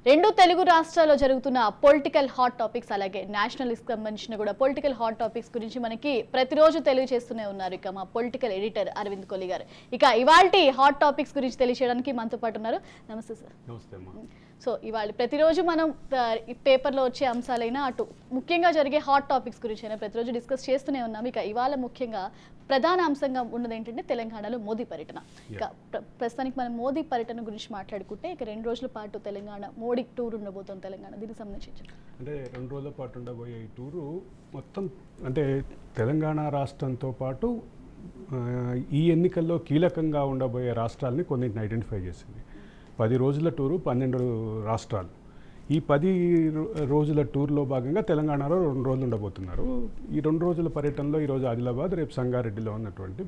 రెండు తెలుగు రాష్ట్రాల్లో జరుగుతున్న పొలిటికల్ హాట్ టాపిక్స్ అలాగే నేషనల్ కి సంబంధించిన కూడా పొలిటికల్ హాట్ టాపిక్స్ గురించి మనకి ప్రతిరోజు తెలియజేస్తూనే ఉన్నారు ఇక మా పొలిటికల్ ఎడిటర్ అరవింద్ కోహ్లీ గారు. ఇక ఇవాల్టి హాట్ టాపిక్స్ గురించి తెలియజేయడానికి మనతో పాటు ఉన్నారు. నమస్తే సార్. నమస్తే. సో ఇవాళ ప్రతిరోజు మనం పేపర్లో వచ్చే అంశాలైనా అటు ముఖ్యంగా జరిగే హాట్ టాపిక్స్ గురించి అయినా ప్రతిరోజు డిస్కస్ చేస్తూనే ఉన్నాం. ఇక ఇవాళ ముఖ్యంగా ప్రధాన అంశంగా ఉన్నది ఏంటంటే తెలంగాణలో మోదీ పర్యటన. ఇక ప్రస్తుతానికి మనం మోదీ పర్యటన గురించి మాట్లాడుకుంటే ఇక 2 రోజుల పాటు తెలంగాణ మోడీ టూర్ ఉండబోతోంది తెలంగాణ. దీనికి సంబంధించి అంటే 2 రోజుల పాటు ఉండబోయే ఈ టూరు మొత్తం అంటే తెలంగాణ రాష్ట్రంతో పాటు ఈ ఎన్నికల్లో కీలకంగా ఉండబోయే రాష్ట్రాలని కొన్నింటిని ఐడెంటిఫై చేసింది. 10 రోజుల టూరు 12 రాష్ట్రాలు. ఈ 10 రోజుల టూర్లో భాగంగా తెలంగాణలో 2 రోజులు ఉండబోతున్నారు. ఈ 2 రోజుల పర్యటనలో ఈరోజు ఆదిలాబాద్, రేపు సంగారెడ్డిలో ఉన్నటువంటి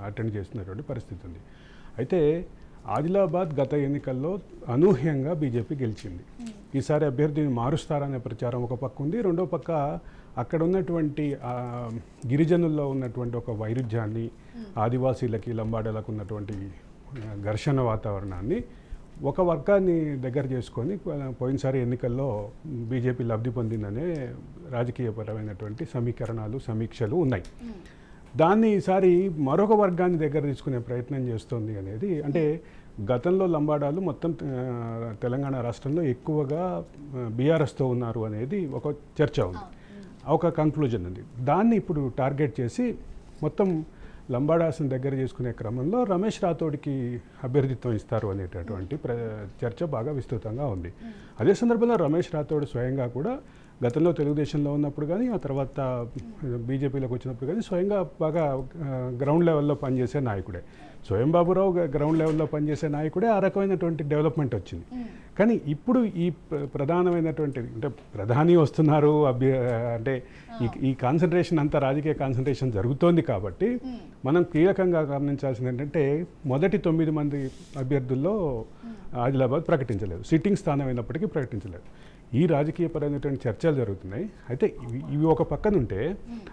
అటెండ్ చేస్తున్నటువంటి పరిస్థితి ఉంది. అయితే ఆదిలాబాద్ గత ఎన్నికల్లో అనూహ్యంగా బీజేపీ గెలిచింది. ఈసారి అభ్యర్థిని మారుస్తారనే ప్రచారం ఒక పక్క ఉంది. రెండో పక్క అక్కడ ఉన్నటువంటి గిరిజనుల్లో ఉన్నటువంటి ఒక వైరుధ్యాన్ని, ఆదివాసీలకి లంబాడలకు ఉన్నటువంటి ఘర్షణ వాతావరణాన్ని ఒక వర్గాన్ని దగ్గర చేసుకొని పోయినసారి ఎన్నికల్లో బీజేపీ లబ్ధి పొందిందనే రాజకీయపరమైనటువంటి సమీకరణాలు, సమీక్షలు ఉన్నాయి. దాన్ని ఈసారి మరొక వర్గాన్ని దగ్గర తీసుకునే ప్రయత్నం చేస్తోంది అనేది, అంటే గతంలో లంబాడాలు మొత్తం తెలంగాణ రాష్ట్రంలో ఎక్కువగా బీఆర్ఎస్తో ఉన్నారు అనేది ఒక చర్చ ఉంది, ఒక కంక్లూజన్ ఉంది. దాన్ని ఇప్పుడు టార్గెట్ చేసి మొత్తం లంబాడాస్ని దగ్గర చేసుకునే క్రమంలో రమేష్ రాథోడ్కి అభ్యర్థిత్వం ఇస్తారు అనేటటువంటి చర్చ బాగా విస్తృతంగా ఉంది. అదే సందర్భంలో రమేష్ రాథోడ్ స్వయంగా కూడా గతంలో తెలుగుదేశంలో ఉన్నప్పుడు కానీ, ఆ తర్వాత బీజేపీలోకి వచ్చినప్పుడు కానీ స్వయంగా బాగా గ్రౌండ్ లెవెల్లో పనిచేసే నాయకుడే. స్వయం బాబురావు గ్రౌండ్ లెవెల్లో పనిచేసే నాయకుడే. ఆ రకమైనటువంటి డెవలప్మెంట్ వచ్చింది. కానీ ఇప్పుడు ఈ ప్రధానమైనటువంటి అంటే ప్రధాని వస్తున్నారు, అంటే ఈ కాన్సన్ట్రేషన్ అంతా రాజకీయ కాన్సన్ట్రేషన్ జరుగుతోంది కాబట్టి మనం కీలకంగా గమనించాల్సింది ఏంటంటే మొదటి 9 మంది అభ్యర్థుల్లో ఆదిలాబాద్ ప్రకటించలేదు. సిట్టింగ్ స్థానం అయినప్పటికీ ప్రకటించలేదు. ఈ రాజకీయపరమైనటువంటి చర్చలు జరుగుతున్నాయి. అయితే ఇవి ఒక పక్కన ఉంటే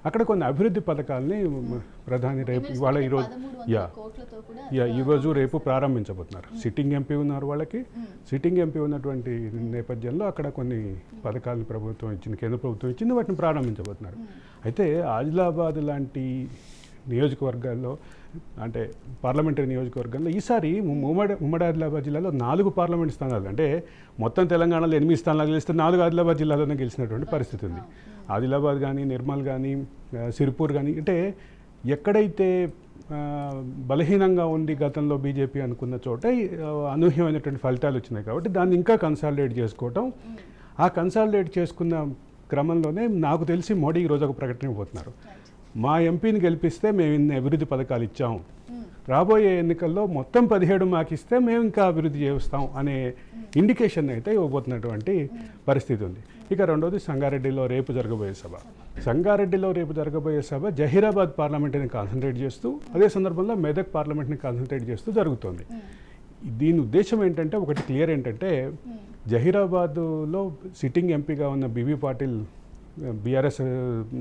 అక్కడ కొన్ని అభివృద్ధి పథకాలని ప్రధాని రేపు ఇవాళ ఈరోజు రేపు ప్రారంభించబోతున్నారు. సిట్టింగ్ ఎంపీ ఉన్నారు వాళ్ళకి. సిట్టింగ్ ఎంపీ ఉన్నటువంటి నేపథ్యంలో అక్కడ కొన్ని పథకాలను ప్రభుత్వం ఇచ్చింది, కేంద్ర ప్రభుత్వం ఇచ్చింది, వాటిని ప్రారంభించబోతున్నారు. అయితే ఆదిలాబాద్ లాంటి నియోజకవర్గాల్లో అంటే పార్లమెంటరీ నియోజకవర్గంలో ఈసారి ఉమ్మడి ఆదిలాబాద్ జిల్లాలో 4 పార్లమెంట్ స్థానాలు, అంటే మొత్తం తెలంగాణలో 8 స్థానాలు గెలిస్తే 4 ఆదిలాబాద్ జిల్లాలోనే గెలిచినటువంటి పరిస్థితి ఉంది. ఆదిలాబాద్ కానీ, నిర్మల్ కానీ, సిరిపూర్ కానీ, అంటే ఎక్కడైతే బలహీనంగా ఉంది గతంలో బీజేపీ అనుకున్న చోట అనూహ్యమైనటువంటి ఫలితాలు వచ్చినాయి. కాబట్టి దాన్ని ఇంకా కన్సాలిడేట్ చేసుకోవటం, ఆ కన్సాలిడేట్ చేసుకున్న క్రమంలోనే నాకు తెలిసి మోడీ ఈరోజు ఒక ప్రకటన ఇవ్వబోతున్నారు. మా ఎంపీని గెలిపిస్తే మేము ఇన్ని అభివృద్ధి పథకాలు ఇచ్చాము, రాబోయే ఎన్నికల్లో మొత్తం 17 మాకు ఇస్తే మేము ఇంకా అభివృద్ధి చేస్తాం అనే ఇండికేషన్ అయితే ఇవ్వబోతున్నటువంటి పరిస్థితి ఉంది. ఇక రెండోది సంగారెడ్డిలో రేపు జరగబోయే సభ. సంగారెడ్డిలో రేపు జరగబోయే సభ జహీరాబాద్ పార్లమెంట్ని కాన్సన్ట్రేట్ చేస్తూ, అదే సందర్భంలో మెదక్ పార్లమెంట్ని కాన్సన్ట్రేట్ చేస్తూ జరుగుతుంది. దీని ఉద్దేశం ఏంటంటే, ఒకటి క్లియర్ ఏంటంటే, జహీరాబాద్లో సిట్టింగ్ ఎంపీగా ఉన్న బీబీ పాటిల్, బీఆర్ఎస్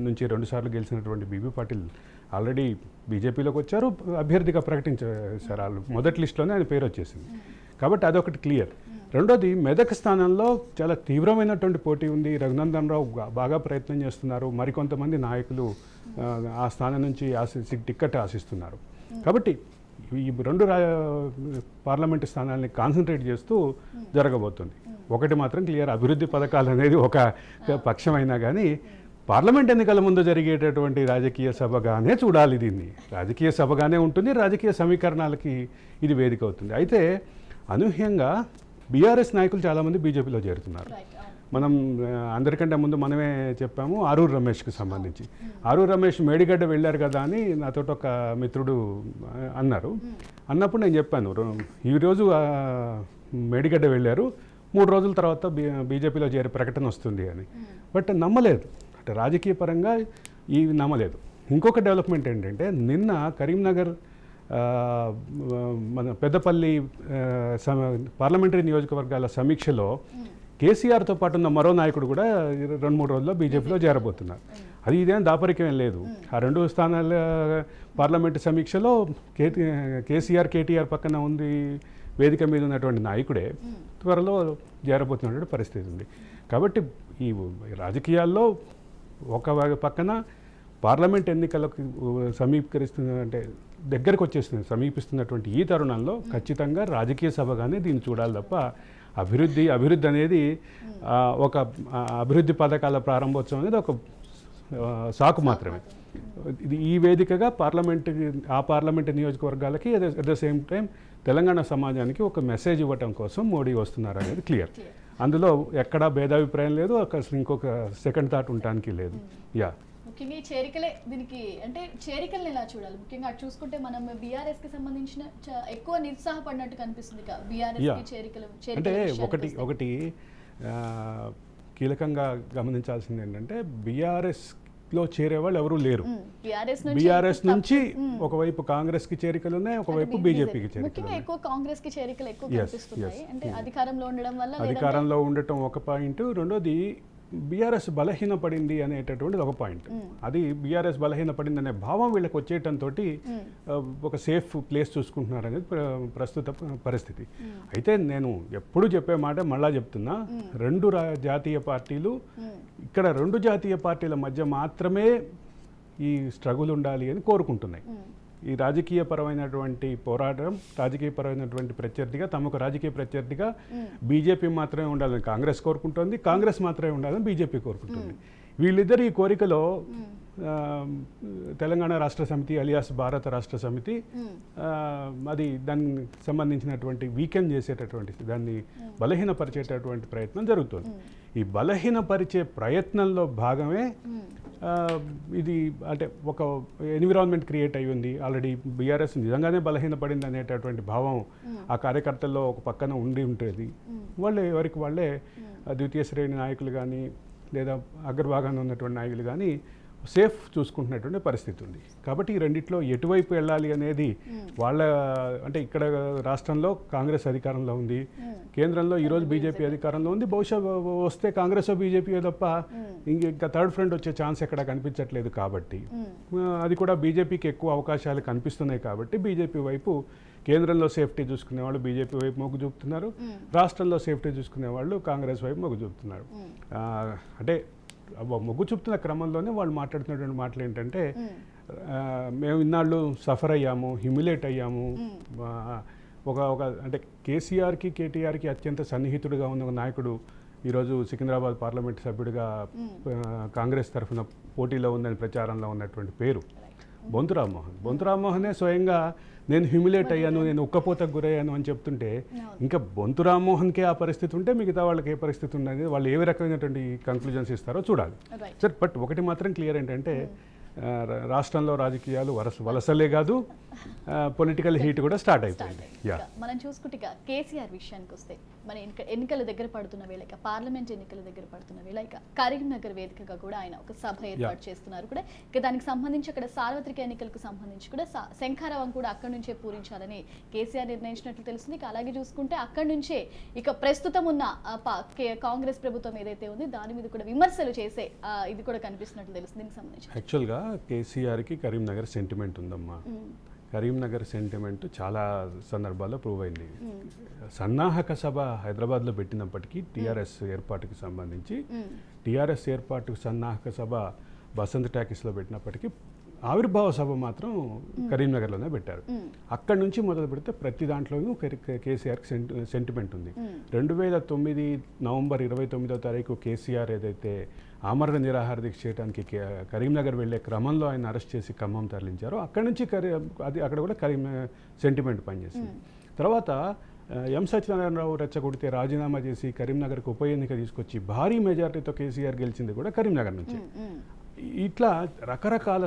నుంచి 2 సార్లు గెలిచినటువంటి బీబీ పాటిల్ ఆల్రెడీ బీజేపీలోకి వచ్చారు, అభ్యర్థిగా ప్రకటించారు. వాళ్ళు మొదటి లిస్టులోనే ఆయన పేరు వచ్చేసింది. కాబట్టి అదొకటి క్లియర్. రెండోది మెదక్ స్థానంలో చాలా తీవ్రమైనటువంటి పోటీ ఉంది. రఘునందన్ రావు బాగా ప్రయత్నం చేస్తున్నారు. మరికొంతమంది నాయకులు ఆ స్థానం నుంచి టిక్కెట్ ఆశిస్తున్నారు. కాబట్టి ఈ 2 పార్లమెంటు స్థానాలని కాన్సన్ట్రేట్ చేస్తూ జరగబోతుంది. ఒకటి మాత్రం క్లియర్, అభివృద్ధి పథకాలు అనేది ఒక పక్షమైనా కానీ పార్లమెంట్ ఎన్నికల ముందు జరిగేటటువంటి రాజకీయ సభగానే చూడాలి. దీన్ని రాజకీయ సభగానే ఉంటుంది, రాజకీయ సమీకరణాలకి ఇది వేదిక అవుతుంది. అయితే అనూహ్యంగా బీఆర్ఎస్ నాయకులు చాలామంది బీజేపీలో చేరుతున్నారు. మనం అందరికంటే ముందు మనమే చెప్పాము ఆరూరు రమేష్కి సంబంధించి. ఆరూరు రమేష్ మేడిగడ్డ వెళ్ళారు కదా అని నాతో ఒక మిత్రుడు అన్నప్పుడు నేను చెప్పాను, ఈరోజు మేడిగడ్డ వెళ్ళారు, 3 రోజుల తర్వాత బీజేపీలో చేరే ప్రకటన వస్తుంది అని. బట్ నమ్మలేదు, అంటే రాజకీయ పరంగా ఇవి నమ్మలేదు. ఇంకొక డెవలప్మెంట్ ఏంటంటే, నిన్న కరీంనగర్ మన పెద్దపల్లి పార్లమెంటరీ నియోజకవర్గాల సమీక్షలో కేసీఆర్తో పాటు ఉన్న మరో నాయకుడు కూడా 2-3 రోజుల్లో బీజేపీలో చేరబోతున్నారు. అది ఇదేం దాపరికం లేదు. ఆ 2 స్థానాల పార్లమెంటు సమీక్షలో కేసీఆర్, కేటీఆర్ పక్కన ఉంది వేదిక మీద ఉన్నటువంటి నాయకుడే త్వరలో చేరబోతున్నటువంటి పరిస్థితి ఉంది. కాబట్టి ఈ రాజకీయాల్లో ఒక పక్కన పార్లమెంట్ ఎన్నికలకు అంటే దగ్గరకు వచ్చేస్తుంది, సమీపిస్తున్నటువంటి ఈ తరుణంలో ఖచ్చితంగా రాజకీయ సభగానే దీన్ని చూడాలి తప్ప అభివృద్ధి అనేది ఒక అభివృద్ధి పథకాల ప్రారంభోత్సవం అనేది ఒక సాకు మాత్రమే. ఇది ఈ వేదికగా పార్లమెంట్ నియోజకవర్గాలకి at the same time Telangana సమాజానికి ఒక మెసేజ్ ఇవ్వటం కోసం మోడీ వస్తున్నారు అనేది క్లియర్. అందులో ఎక్కడా భేదాభిప్రాయం లేదు, అసలు ఇంకొక సెకండ్ థాట్ ఉండటానికి లేదు. ముఖ్యంగా ఈ చేరికలే దీనికి అంటే చేరికల్ని ఎలా చూడాలి? ముఖ్యంగా అటు చూసుకుంటే మనం బీఆర్ఎస్ కి సంబంధించిన ఎక్కువ నిరుత్సాహపడినట్టు కనిపిస్తుంది బీఆర్ఎస్ చేరికలు. అంటే ఒకటి కీలకంగా గమనించాల్సింది ఏంటంటే బీఆర్ఎస్ లో చేరేవాళ్ళు ఎవరూ లేరు. బీఆర్ఎస్ నుంచి ఒకవైపు కాంగ్రెస్ కి చేరికలు ఉన్నాయి, ఒకవైపు బీజేపీకి చేరికలు. ఎక్కువ కాంగ్రెస్ కి చేరికలు ఎక్కువ కనిపిస్తున్నాయి. అంటే అధికారంలో ఉండడం వల్ల, అధికారంలో ఉండటం ఒక పాయింట్, రెండోది బీఆర్ఎస్ బలహీనపడింది అనేటటువంటిది ఒక పాయింట్. అది బీఆర్ఎస్ బలహీనపడింది అనే భావం వీళ్ళకి వచ్చేయటంతో ఒక సేఫ్ ప్లేస్ చూసుకుంటున్నారు అనేది ప్రస్తుత పరిస్థితి. అయితే నేను ఎప్పుడు చెప్పే మాట మళ్ళా చెప్తున్నా, రెండు జాతీయ పార్టీలు ఇక్కడ రెండు జాతీయ పార్టీల మధ్య మాత్రమే ఈ స్ట్రగుల్ ఉండాలి అని కోరుకుంటున్నాయి. ఈ రాజకీయపరమైనటువంటి పోరాటం, రాజకీయపరమైనటువంటి ప్రత్యర్థిగా, తమకు రాజకీయ ప్రత్యర్థిగా బీజేపీ మాత్రమే ఉండాలని కాంగ్రెస్ కోరుకుంటోంది, కాంగ్రెస్ మాత్రమే ఉండాలని బీజేపీ కోరుకుంటుంది. వీళ్ళిద్దరు ఈ కోరికలో తెలంగాణ రాష్ట్ర సమితి అలియాస్ భారత రాష్ట్ర సమితి అది దానికి సంబంధించినటువంటి వీకెండ్ చేసేటటువంటి, దాన్ని బలహీనపరిచేటటువంటి ప్రయత్నం జరుగుతుంది. ఈ బలహీనపరిచే ప్రయత్నంలో భాగమే ఇది. అంటే ఒక ఎన్విరాన్మెంట్ క్రియేట్ అయ్యి ఉంది ఆల్రెడీ. బీఆర్ఎస్ నిజంగానే బలహీనపడింది అనేటటువంటి భావం ఆ కార్యకర్తల్లో ఒక పక్కన ఉండి ఉంటుంది. వాళ్ళే ఎవరికి వాళ్ళే ద్వితీయ శ్రేణి నాయకులు కానీ లేదా అగ్రభాగాన్ని ఉన్నటువంటి నాయకులు కానీ సేఫ్ చూసుకుంటున్నటువంటి పరిస్థితి ఉంది. కాబట్టి ఈ రెండిట్లో ఎటువైపు వెళ్ళాలి అనేది వాళ్ళ, అంటే ఇక్కడ రాష్ట్రంలో కాంగ్రెస్ అధికారంలో ఉంది, కేంద్రంలో ఈరోజు బీజేపీ అధికారంలో ఉంది. బహుశా వస్తే కాంగ్రెస్ బీజేపీ తప్ప ఇంకా థర్డ్ ఫ్రంట్ వచ్చే ఛాన్స్ ఎక్కడ కనిపించట్లేదు. కాబట్టి అది కూడా బీజేపీకి ఎక్కువ అవకాశాలు కనిపిస్తున్నాయి. కాబట్టి బీజేపీ వైపు, కేంద్రంలో సేఫ్టీ చూసుకునే వాళ్ళు బీజేపీ వైపు మొగ్గు చూపుతున్నారు, రాష్ట్రంలో సేఫ్టీ చూసుకునే వాళ్ళు కాంగ్రెస్ వైపు మొగ్గు చూపుతున్నారు. అంటే మొగ్గు చూపుతున్న క్రమంలోనే వాళ్ళు మాట్లాడుతున్నటువంటి మాటలు ఏంటంటే, మేము ఇన్నాళ్ళు సఫర్ అయ్యాము, హ్యూమిలేట్ అయ్యాము, ఒక అంటే కేసీఆర్కి కేటీఆర్కి అత్యంత సన్నిహితుడిగా ఉన్న ఒక నాయకుడు ఈరోజు సికింద్రాబాద్ పార్లమెంట్ సభ్యుడిగా కాంగ్రెస్ తరఫున పోటీలో ఉందని ప్రచారంలో ఉన్నటువంటి పేరు బొంతు రామ్మోహన్. బొంతు రామ్మోహనే స్వయంగా నేను హ్యూమిలేట్ అయ్యాను, నేను ఉక్కపోతకు గురయ్యాను అని చెప్తుంటే, ఇంకా బొంతు రామ్మోహన్కే ఆ పరిస్థితి ఉంటే మిగతా వాళ్ళకి ఏ పరిస్థితి ఉన్నది, వాళ్ళు ఏ రకమైనటువంటి కంక్లూజన్స్ ఇస్తారో చూడాలి. సరే, బట్ ఒకటి మాత్రం క్లియర్ ఏంటంటే రాష్ట్రంలో రాజకీయాలు వలసలే కాదు, పొలిటికల్ హీట్ కూడా స్టార్ట్ అయిపోయింది. మనం చూసుకుంటే కేసీఆర్ విషయానికి వస్తే, మన ఎన్నికల దగ్గర పడుతున్న వేళ, పార్లమెంట్ ఎన్నికల దగ్గర పడుతున్న వేళ కరీంనగర్ వేదికగా కూడా ఆయన ఒక సభ ఏర్పాటు చేస్తున్నారు కూడా. ఇక దానికి సంబంధించి అక్కడ సార్వత్రిక ఎన్నికలకు సంబంధించి కూడా శంఖారావం కూడా అక్కడి నుంచే పూరించాలని కేసీఆర్ నిర్ణయించినట్లు తెలుస్తుంది. అలాగే చూసుకుంటే అక్కడి నుంచే ఇక ప్రస్తుతం ఉన్న కాంగ్రెస్ ప్రభుత్వం ఏదైతే ఉంది దాని మీద కూడా విమర్శలు చేసే ఇది కూడా కనిపిస్తున్నట్లు తెలుస్తుంది. దీనికి సంబంధించి యాక్చువల్గా కేసీఆర్కి కరీంనగర్ సెంటిమెంట్ ఉందమ్మా. కరీంనగర్ సెంటిమెంట్ చాలా సందర్భాల్లో ప్రూవ్ అయింది. సన్నాహక సభ హైదరాబాద్లో పెట్టినప్పటికీ టీఆర్ఎస్ ఏర్పాటుకి సంబంధించి, టీఆర్ఎస్ ఏర్పాటుకు సన్నాహక సభ బసంత్ టాకీస్లో పెట్టినప్పటికీ ఆవిర్భావ సభ మాత్రం కరీంనగర్లోనే పెట్టారు. అక్కడి నుంచి మొదలు పెడితే ప్రతి దాంట్లోనూ కేసీఆర్కి సెంటిమెంట్ ఉంది. 2009 నవంబర్ 29వ తారీఖు కేసీఆర్ ఏదైతే ఆమరణ నిరాహార దీక్ష చేయడానికి కరీంనగర్ వెళ్లే క్రమంలో ఆయన అరెస్ట్ చేసి ఖమ్మం తరలించారో, అక్కడి నుంచి అక్కడ కూడా సెంటిమెంట్ పనిచేసింది. తర్వాత ఎం సత్యనారాయణరావు రెచ్చగొడితే రాజీనామా చేసి కరీంనగర్కి ఉప ఎన్నిక తీసుకొచ్చి భారీ మెజార్టీతో కేసీఆర్ గెలిచింది కూడా కరీంనగర్ నుంచి. ఇట్లా రకరకాల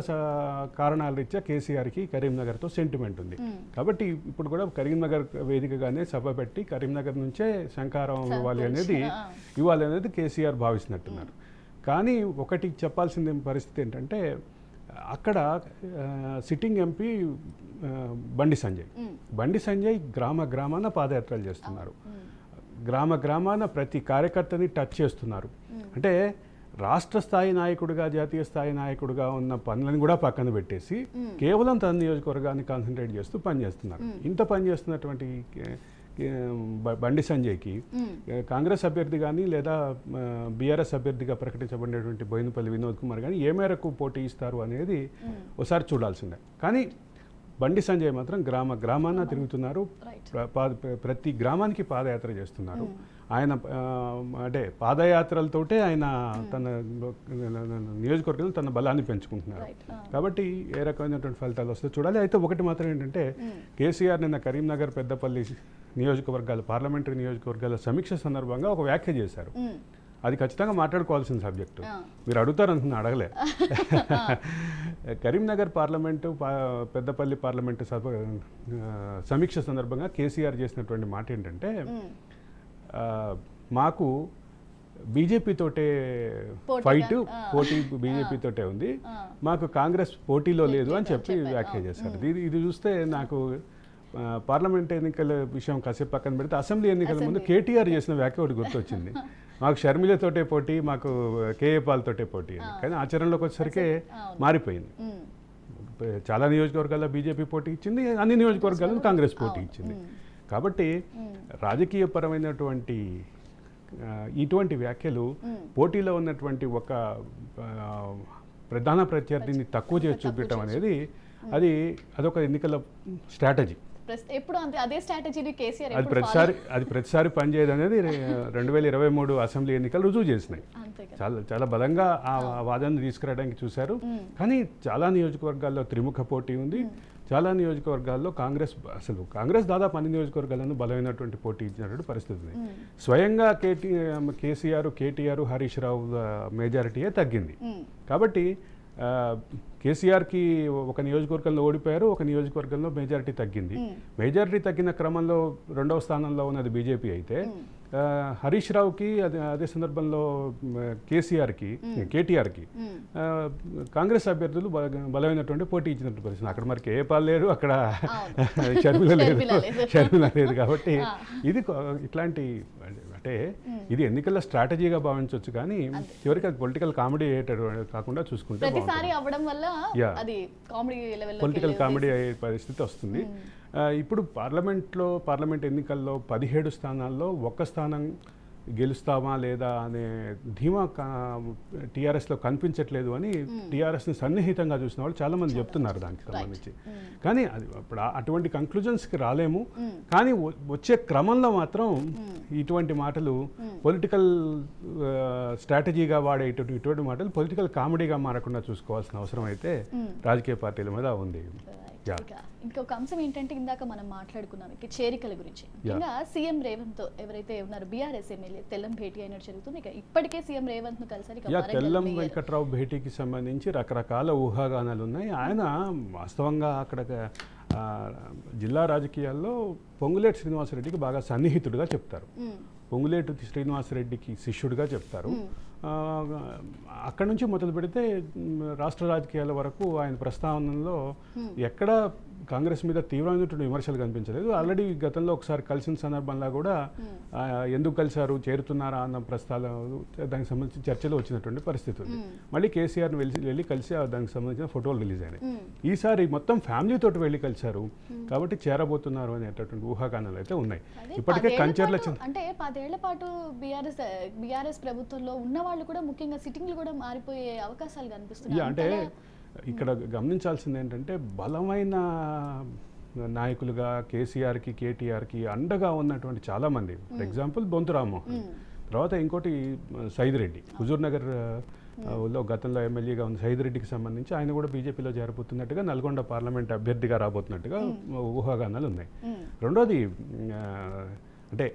కారణాల రీత్యా కేసీఆర్కి కరీంనగర్తో సెంటిమెంట్ ఉంది. కాబట్టి ఇప్పుడు కూడా కరీంనగర్ వేదికగానే సభ పెట్టి కరీంనగర్ నుంచే శంఖారావం ఇవ్వాలి అనేది కేసీఆర్ భావిస్తున్నట్టున్నారు. కానీ ఒకటి చెప్పాల్సిన పరిస్థితి ఏంటంటే, అక్కడ సిట్టింగ్ ఎంపీ బండి సంజయ్ గ్రామాన పాదయాత్రలు చేస్తున్నారు. గ్రామాన ప్రతి కార్యకర్తని టచ్ చేస్తున్నారు. అంటే రాష్ట్ర స్థాయి నాయకుడిగా, జాతీయ స్థాయి నాయకుడిగా ఉన్న పనులను కూడా పక్కన పెట్టేసి కేవలం తన నియోజకవర్గాన్ని కాన్సన్ట్రేట్ చేస్తూ పనిచేస్తున్నారు. ఇంత పనిచేస్తున్నటువంటి బండి సంజయ్కి కాంగ్రెస్ అభ్యర్థి కానీ లేదా బీఆర్ఎస్ అభ్యర్థిగా ప్రకటించబడినటువంటి బోయినపల్లి వినోద్ కుమార్ కానీ ఏ మేరకు పోటీ ఇస్తారు అనేది ఒకసారి చూడాల్సిందే. కానీ బండి సంజయ్ మాత్రం గ్రామాన తిరుగుతున్నారు, ప్రతి గ్రామానికి పాదయాత్ర చేస్తున్నారు. ఆయన అంటే పాదయాత్రలతోటే ఆయన తన నియోజకవర్గంలో తన బలాన్ని పెంచుకుంటున్నారు. కాబట్టి ఏ రకమైనటువంటి ఫలితాలు వస్తే చూడాలి. అయితే ఒకటి మాత్రం ఏంటంటే కేసీఆర్ నిన్న కరీంనగర్ పెద్దపల్లి పార్లమెంటరీ నియోజకవర్గాల సమీక్ష సందర్భంగా ఒక వ్యాఖ్య చేశారు. అది ఖచ్చితంగా మాట్లాడుకోవాల్సిన సబ్జెక్టు. మీరు అడుగుతారు అనుకున్నా, అడగలే. కరీంనగర్ పార్లమెంటు పెద్దపల్లి పార్లమెంటు సమీక్ష సందర్భంగా కేసీఆర్ చేసినటువంటి మాట ఏంటంటే మాకు బీజేపీతోటే పోటీ బీజేపీతోటే ఉంది, మాకు కాంగ్రెస్ పోటీలో లేదు అని చెప్పి వ్యాఖ్య చేశారు. ఇది చూస్తే నాకు పార్లమెంట్ ఎన్నికల విషయం కాసేపు పక్కన పెడితే అసెంబ్లీ ఎన్నికల ముందు కేటీఆర్ చేసిన వ్యాఖ్య ఒకటి గుర్తొచ్చింది. మాకు షర్మిలతోటే పోటీ, మాకు కేఏ పాల్తోటే పోటీ అని. కానీ ఆచరణలోకి వచ్చేసరికి మారిపోయింది. చాలా నియోజకవర్గాల్లో బీజేపీ పోటీ ఇచ్చింది, అన్ని నియోజకవర్గాల్లో కాంగ్రెస్ పోటీ ఇచ్చింది. కాబట్టి రాజకీయపరమైనటువంటి ఇటువంటి వ్యాఖ్యలు పోటీలో ఉన్నటువంటి ఒక ప్రధాన ప్రత్యర్థిని తక్కువ చేసి చూపించడం అనేది అదొక ఎన్నికల స్ట్రాటజీ. ఎప్పుడు అదే స్ట్రాటజీని కేసీఆర్ అది ప్రతిసారి పనిచేయదు అనేది 2023 అసెంబ్లీ ఎన్నికలు రుజువు చేసినాయి. చాలా బలంగా ఆ వాదనను తీసుకురావడానికి చూశారు. కానీ చాలా నియోజకవర్గాల్లో త్రిముఖ పోటీ ఉంది. చాలా నియోజకవర్గాల్లో కాంగ్రెస్ దాదాపు అన్ని నియోజకవర్గాలను బలమైనటువంటి పోటీ ఇచ్చినటువంటి పరిస్థితి ఉంది. స్వయంగా కేసీఆర్, కేటీఆర్, హరీష్ రావు మెజారిటీయే తగ్గింది. కాబట్టి కేసీఆర్కి ఒక నియోజకవర్గంలో ఓడిపోయారు, ఒక నియోజకవర్గంలో మెజారిటీ తగ్గింది. మెజారిటీ తగ్గిన క్రమంలో రెండవ స్థానంలో ఉన్నది బీజేపీ అయితే హరీష్ రావుకి అదే సందర్భంలో కేటీఆర్కి కాంగ్రెస్ అభ్యర్థులు బలమైనటువంటి పోటీ ఇచ్చినట్టు పరిస్థితి. అక్కడ మరి కేపాల్ లేరు, అక్కడ షర్మిల లేదు. కాబట్టి ఇది ఇట్లాంటి అంటే ఇది ఎన్నికల స్ట్రాటజీగా భావించవచ్చు. కానీ చివరికి అది పొలిటికల్ కామెడీ కాకుండా చూసుకుంటే పొలిటికల్ కామెడీ అయ్యే పరిస్థితి వస్తుంది. ఇప్పుడు పార్లమెంట్ ఎన్నికల్లో 17 స్థానాల్లో ఒక్క స్థానం గెలుస్తామా లేదా అనే ధీమా టీఆర్ఎస్లో కనిపించట్లేదు అని టీఆర్ఎస్ని సన్నిహితంగా చూసిన వాళ్ళు చాలామంది చెప్తున్నారు దానికి సంబంధించి. కానీ అది ఇప్పుడు అటువంటి కంక్లూజన్స్కి రాలేము. కానీ వచ్చే క్రమంలో మాత్రం ఇటువంటి మాటలు పొలిటికల్ స్ట్రాటజీగా వాడే ఇటువంటి మాటలు పొలిటికల్ కామెడీగా మారకుండా చూసుకోవాల్సిన అవసరం అయితే రాజకీయ పార్టీల మీద ఉంది. ఇంకొక అంశం ఏంటంటే ఇందాక మనం మాట్లాడుకున్నాం చేరికల గురించి. ఇంకా సీఎం రేవంత్ ఎవరైతే ఉన్నారు బీఆర్ఎస్ ఎమ్మెల్యే తెల్లం భేటీ అయినట్టు జరుగుతుంది. ఇప్పటికే సీఎం రేవంత్ ను కలిసి తెల్లం వెంకట్రావు భేటీకి సంబంధించి రకరకాల ఊహాగానాలు ఉన్నాయి. ఆయన వాస్తవంగా అక్కడ జిల్లా రాజకీయాల్లో పొంగులేటి శ్రీనివాసరెడ్డికి బాగా సన్నిహితుడిగా చెప్తారు, పొంగులేటి శ్రీనివాసరెడ్డికి శిష్యుడిగా చెప్తారు. అక్కడి నుంచి మొదలు పెడితే రాష్ట్ర రాజకీయాల వరకు ఆయన ప్రస్తావనలో ఎక్కడ కాంగ్రెస్ మీద తీవ్రమైనటువంటి విమర్శలు కనిపించలేదు. ఆల్రెడీ గతంలో ఒకసారి కలిసిన సందర్భంలో కూడా ఎందుకు కలిశారు, చేరుతున్నారా అన్న ప్రస్తావన దానికి సంబంధించిన చర్చలు వచ్చినటువంటి పరిస్థితి ఉంది. మళ్ళీ కేసీఆర్ని వెళ్ళి కలిసి దానికి సంబంధించిన ఫోటోలు రిలీజ్ అయినాయి. ఈసారి మొత్తం ఫ్యామిలీతో వెళ్ళి కలిశారు కాబట్టి చేరబోతున్నారు అనేటటువంటి ఊహాగానాలు అయితే ఉన్నాయి. ఇప్పటికే కంచర్ల అంటే 10 ఏళ్ల పాటు బీఆర్ఎస్ ప్రభుత్వంలో ఉన్న వాళ్ళు కూడా ముఖ్యంగా సిట్టింగ్లు కూడా మారిపోయే అవకాశాలు కనిపిస్తున్నాయి. అంటే ఇక్కడ గమనించాల్సింది ఏంటంటే బలమైన నాయకులుగా కేసీఆర్కి కేటీఆర్కి అండగా ఉన్నటువంటి చాలామంది, ఫర్ ఎగ్జాంపుల్ బొంతు రామ్మోహన్, తర్వాత ఇంకోటి సైదిరెడ్డి హుజూర్నగర్ లో గతంలో ఎమ్మెల్యేగా ఉన్న సైదిరెడ్డికి సంబంధించి ఆయన కూడా బీజేపీలో చేరబోతున్నట్టుగా, నల్గొండ పార్లమెంట్ అభ్యర్థిగా రాబోతున్నట్టుగా ఊహాగానాలు ఉన్నాయి. రెండోది అంటే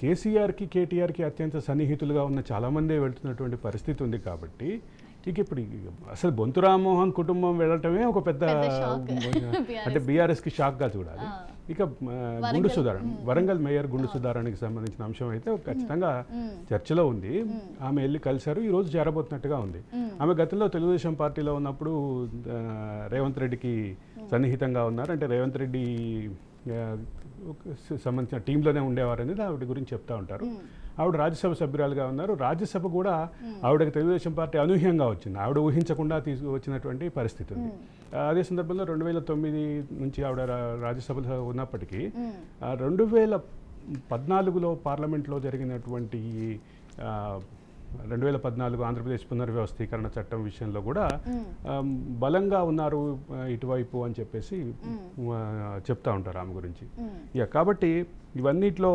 కేసీఆర్కి కేటీఆర్కి అత్యంత సన్నిహితులుగా ఉన్న చాలామందే వెళ్తున్నటువంటి పరిస్థితి ఉంది. కాబట్టి ఇప్పుడు అసలు బొంతు రామ్మోహన్ కుటుంబం వెళ్ళటమే ఒక పెద్ద అంటే బీఆర్ఎస్కి షాక్గా చూడాలి. ఇక గుండు సుధారణ, వరంగల్ మేయర్ గుండు సుధారానికి సంబంధించిన అంశం అయితే ఖచ్చితంగా చర్చలో ఉంది. ఆమె వెళ్ళి కలిశారు, ఈరోజు చేరబోతున్నట్టుగా ఉంది. ఆమె గతంలో తెలుగుదేశం పార్టీలో ఉన్నప్పుడు రేవంత్ రెడ్డికి సన్నిహితంగా ఉన్నారు. అంటే రేవంత్ రెడ్డి సంబంధించిన టీంలోనే ఉండేవారు అనేది ఆవిడ గురించి చెప్తా ఉంటారు. ఆవిడ రాజ్యసభ సభ్యురాలుగా ఉన్నారు. రాజ్యసభ కూడా ఆవిడకి తెలుగుదేశం పార్టీ అనూహ్యంగా వచ్చింది, ఆవిడ ఊహించకుండా తీసుకువచ్చినటువంటి పరిస్థితి ఉంది. అదే సందర్భంలో 2009 నుంచి ఆవిడ రాజ్యసభలో ఉన్నప్పటికీ 14లో పార్లమెంట్లో జరిగినటువంటి 2014 ఆంధ్రప్రదేశ్ పునర్వ్యవస్థీకరణ చట్టం విషయంలో కూడా బలంగా ఉన్నారు ఇటువైపు అని చెప్పేసి చెప్తా ఉంటారు ఆమె గురించి. కాబట్టి ఇవన్నిట్లో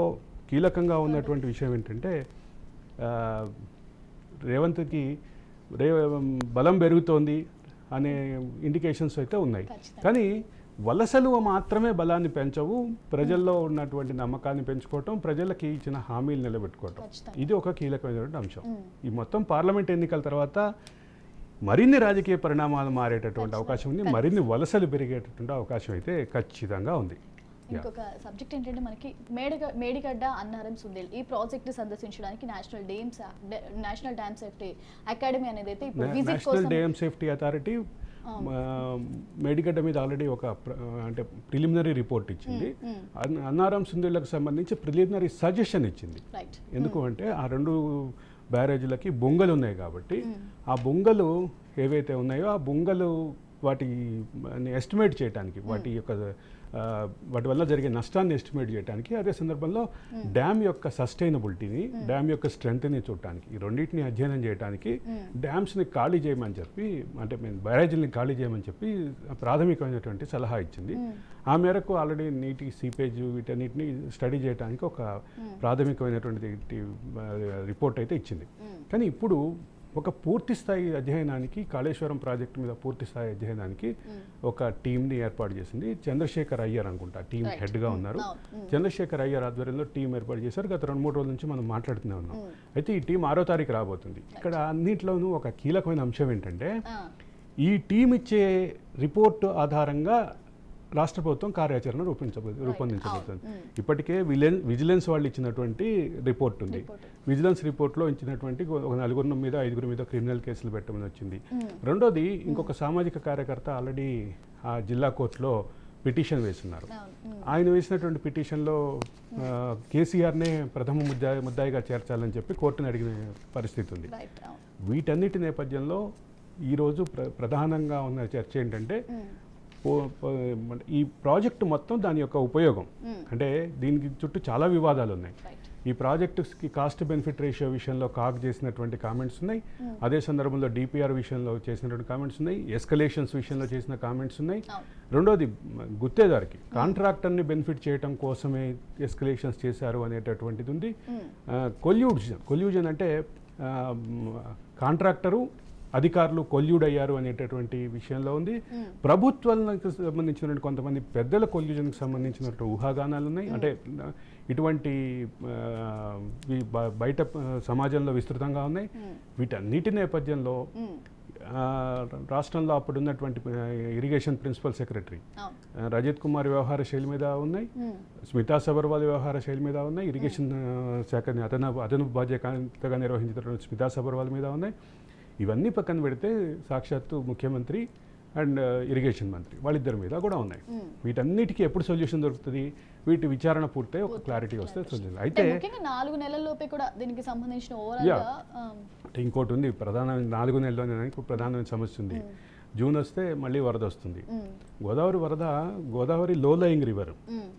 కీలకంగా ఉన్నటువంటి విషయం ఏంటంటే రేవంత్కి బలం పెరుగుతోంది అనే ఇండికేషన్స్ అయితే ఉన్నాయి. కానీ వలసలు మాత్రమే బలాన్ని పెంచవు, ప్రజల్లో ఉన్నటువంటి నమ్మకాన్ని పెంచుకోవటం, ప్రజలకి ఇచ్చిన హామీలు నిలబెట్టుకోవటం, ఇది ఒక కీలకమైనటువంటి అంశం. ఈ మొత్తం పార్లమెంట్ ఎన్నికల తర్వాత మరిన్ని రాజకీయ పరిణామాలు మారేటటువంటి అవకాశం ఉంది, మరిన్ని వలసలు పెరిగేటటువంటి అవకాశం అయితే ఖచ్చితంగా ఉంది. ఇంకొక సబ్జెక్ట్ ఏంటంటే మనకి మేడిగడ్డ అన్నారం సుందేల్ ఈ ప్రాజెక్ట్ సందర్శించడానికి నేషనల్ డ్యామ్ సేఫ్టీ అకాడమీ అనేది అయితే ఇప్పుడు విజిట్ నేషనల్ కోసం డ్యామ్ సేఫ్టీ అథారిటీ మేడిగడ్డ మీద ఆల్రెడీ ఒక అంటే ప్రిలిమినరీ రిపోర్ట్ ఇచ్చింది. అన్నారం సుందేళ్లకు సంబంధించి ప్రిలిమినరీ సజెషన్ ఇచ్చింది. ఎందుకు అంటే ఆ 2 బ్యారేజీలకి బొంగలు ఉన్నాయి కాబట్టి ఆ బొంగలు ఏవైతే ఉన్నాయో ఆ బొంగలు వాటి ఎస్టిమేట్ చేయడానికి, వాటి వల్ల జరిగే నష్టాన్ని ఎస్టిమేట్ చేయడానికి, అదే సందర్భంలో డ్యామ్ యొక్క సస్టైనబిలిటీని, డ్యామ్ యొక్క స్ట్రెంగ్త్ని చూడటానికి, ఈ రెండింటిని అధ్యయనం చేయడానికి డ్యామ్స్ని ఖాళీ చేయమని చెప్పి, అంటే బ్యారేజీలని ఖాళీ చేయమని చెప్పి ప్రాథమికమైనటువంటి సలహా ఇచ్చింది. ఆ మేరకు ఆల్రెడీ నీటి సీపేజ్ వీటన్నిటిని స్టడీ చేయడానికి ఒక ప్రాథమికమైనటువంటి రిపోర్ట్ అయితే ఇచ్చింది. కానీ ఇప్పుడు ఒక పూర్తి స్థాయి అధ్యయనానికి, కాళేశ్వరం ప్రాజెక్టు మీద పూర్తి స్థాయి అధ్యయనానికి ఒక టీంని ఏర్పాటు చేసింది. చంద్రశేఖర్ అయ్యర్ అనుకుంటా టీం హెడ్గా ఉన్నారు. చంద్రశేఖర్ అయ్యర్ ఆధ్వర్యంలో టీం ఏర్పాటు చేశారు. గత 2-3 రోజుల నుంచి మనం మాట్లాడుతూనే ఉన్నాం. అయితే ఈ టీం 6వ తారీఖు రాబోతుంది. ఇక్కడ అన్నింటిలోనూ ఒక కీలకమైన అంశం ఏంటంటే ఈ టీం ఇచ్చే రిపోర్టు ఆధారంగా రాష్ట్ర ప్రభుత్వం కార్యాచరణ రూపొందించబోతుంది. ఇప్పటికే విజిలెన్స్ వాళ్ళు ఇచ్చినటువంటి రిపోర్ట్ ఉంది. విజిలెన్స్ రిపోర్ట్లో ఇచ్చినటువంటి ఒక 4 మీద 5 మీద క్రిమినల్ కేసులు పెట్టమని వచ్చింది. రెండోది, ఇంకొక సామాజిక కార్యకర్త ఆల్రెడీ ఆ జిల్లా కోర్టులో పిటిషన్ వేస్తున్నారు. ఆయన వేసినటువంటి పిటిషన్లో కేసీఆర్నే ప్రథమ ముద్దాయిగా చేర్చాలని చెప్పి కోర్టును అడిగిన పరిస్థితి ఉంది. వీటన్నిటి నేపథ్యంలో ఈరోజు ప్రధానంగా ఉన్న చర్చ ఏంటంటే ఈ ప్రాజెక్టు మొత్తం దాని యొక్క ఉపయోగం, అంటే దీనికి చుట్టూ చాలా వివాదాలు ఉన్నాయి. ఈ ప్రాజెక్టుకి కాస్ట్ బెనిఫిట్ రేషియో విషయంలో కాగ్ చేసినటువంటి కామెంట్స్ ఉన్నాయి. అదే సందర్భంలో డిపిఆర్ విషయంలో చేసినటువంటి కామెంట్స్ ఉన్నాయి. ఎస్కలేషన్స్ విషయంలో చేసిన కామెంట్స్ ఉన్నాయి. రెండోది, గుత్తేదారికి కాంట్రాక్టర్ని బెనిఫిట్ చేయడం కోసమే ఎస్కలేషన్స్ చేశారు అనేటటువంటిది ఉంది. కొల్యూజన్ అంటే కాంట్రాక్టరు అధికారులు కొల్యూడ్ అయ్యారు అనేటటువంటి విషయంలో ఉంది. ప్రభుత్వాలకు సంబంధించినటువంటి కొంతమంది పెద్దల కొల్యూజన్కి సంబంధించినటువంటి ఊహాగానాలు ఉన్నాయి. అంటే ఇటువంటి బయట సమాజంలో విస్తృతంగా ఉన్నాయి. వీటన్నిటి నేపథ్యంలో రాష్ట్రంలో అప్పుడున్నటువంటి irrigation principal secretary Rajat Kumar వ్యవహార శైలి మీద ఉన్నాయి, స్మితా సబర్వాల్ వ్యవహార శైలి మీద ఉన్నాయి, ఇరిగేషన్ శాఖని అదనపు బాధ్యతగా నిర్వహించినటువంటి స్మితా సబర్వాల్ మీద ఉన్నాయి. ఇవన్నీ పక్కన పెడితే సాక్షాత్తు ముఖ్యమంత్రి అండ్ ఇరిగేషన్ మంత్రి వాళ్ళిద్దరి మీద కూడా ఉన్నాయి. వీటన్నిటికీ ఎప్పుడు సొల్యూషన్ దొరుకుతుంది? వీటి విచారణ పూర్తయి ఒక క్లారిటీ వస్తే సొల్యూషన్. అయితే 4 నెలల్లోపే కూడా దీనికి సంబంధించిన అంటే ఇంకోటి ఉంది, 4 నెలల్లోనే ప్రధానమైన సమస్య ఉంది. జూన్ వస్తే మళ్ళీ వరద వస్తుంది. గోదావరి లో లయింగ్ రివర్.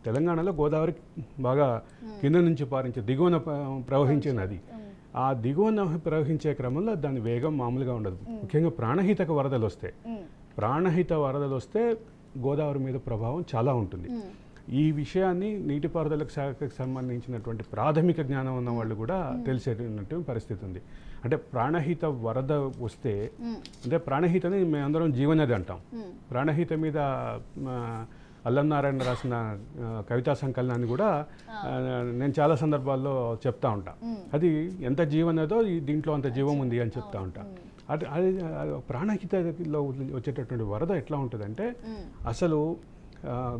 తెలంగాణలో గోదావరి బాగా కింద నుంచి పారించే దిగువన ప్రవహించే నది. ఆ దిగువన ప్రవహించే క్రమంలో దాని వేగం మామూలుగా ఉండదు. ముఖ్యంగా ప్రాణహిత వరదలు వస్తే గోదావరి మీద ప్రభావం చాలా ఉంటుంది. ఈ విషయాన్ని నీటిపారుదల శాఖకు సంబంధించినటువంటి ప్రాథమిక జ్ఞానం ఉన్న వాళ్ళు కూడా తెలిసేటువంటి పరిస్థితి ఉంది. అంటే ప్రాణహిత వరద వస్తే, అంటే ప్రాణహితని మేమందరం జీవనది అంటాం. ప్రాణహిత మీద అల్లం నారాయణ రాసిన కవితా సంకలనాన్ని కూడా నేను చాలా సందర్భాల్లో చెప్తా ఉంటా. అది ఎంత జీవనదో దీంట్లో అంత జీవం ఉంది అని చెప్తా ఉంటా. అది ప్రాణహితలో వచ్చేటటువంటి వరద ఎట్లా ఉంటుందంటే, అసలు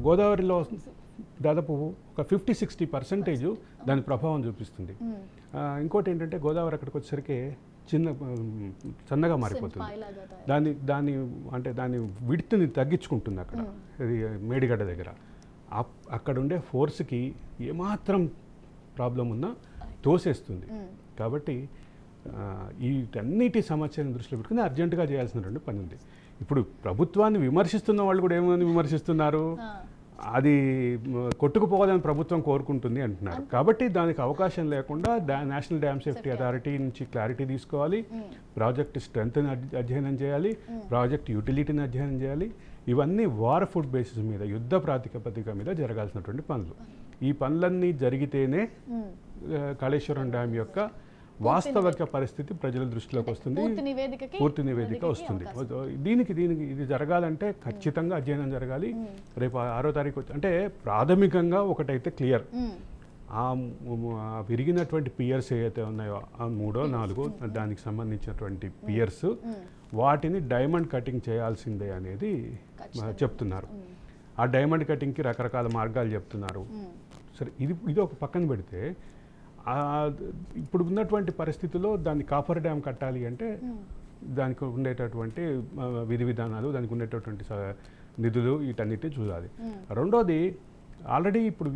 గోదావరిలో దాదాపు ఒక 50-60% దాని ప్రభావం చూపిస్తుంది. ఇంకోటి ఏంటంటే, గోదావరి అక్కడికి వచ్చేసరికి సన్నగా మారిపోతుంది. దాని విడ్త్ని తగ్గించుకుంటుంది అక్కడ, అది మేడిగడ్డ దగ్గర. అక్కడ ఉండే ఫోర్స్కి ఏమాత్రం ప్రాబ్లం ఉన్నా తోసేస్తుంది. కాబట్టి వీటన్నిటి సమస్యలను దృష్టిలో పెట్టుకుని అర్జెంటుగా చేయాల్సినటువంటి పని ఉంది. ఇప్పుడు ప్రభుత్వాన్ని విమర్శిస్తున్న వాళ్ళు కూడా ఏమని విమర్శిస్తున్నారు? అది కొట్టుకుపోవాలని ప్రభుత్వం కోరుకుంటుంది అంటున్నారు. కాబట్టి దానికి అవకాశం లేకుండా నేషనల్ డ్యామ్ సేఫ్టీ అథారిటీ నుంచి క్లారిటీ తీసుకోవాలి, ప్రాజెక్ట్ స్ట్రెంగ్త్ని అధ్యయనం చేయాలి, ప్రాజెక్ట్ యూటిలిటీని అధ్యయనం చేయాలి. ఇవన్నీ వార్ ఫుడ్ బేసిస్ మీద, యుద్ధ ప్రాతిపదిక మీద జరగాల్సినటువంటి పనులు. ఈ పనులన్నీ జరిగితేనే కాళేశ్వరం డ్యామ్ యొక్క వాస్తవిక పరిస్థితి ప్రజల దృష్టిలోకి వస్తుంది, పూర్తి నివేదిక వస్తుంది. దీనికి ఇది జరగాలంటే ఖచ్చితంగా అధ్యయనం జరగాలి. రేపు 6వ తారీఖు అంటే ప్రాథమికంగా ఒకటైతే క్లియర్, ఆ విరిగినటువంటి పియర్స్ ఏవైతే ఉన్నాయో ఆ 3, 4 దానికి సంబంధించినటువంటి పియర్స్, వాటిని డైమండ్ కటింగ్ చేయాల్సిందే అనేది చెప్తున్నారు. ఆ డైమండ్ కటింగ్కి రకరకాల మార్గాలు చెప్తున్నారు. సరే, ఇది ఒక పక్కన పెడితే ఇప్పుడు ఉన్నటువంటి పరిస్థితుల్లో దాన్ని కాపర్ డ్యామ్ కట్టాలి అంటే దానికి ఉండేటటువంటి విధి విధానాలు, దానికి ఉండేటటువంటి నిధులు, వీటన్నిటిని చూడాలి. రెండోది, ఆల్రెడీ ఇప్పుడు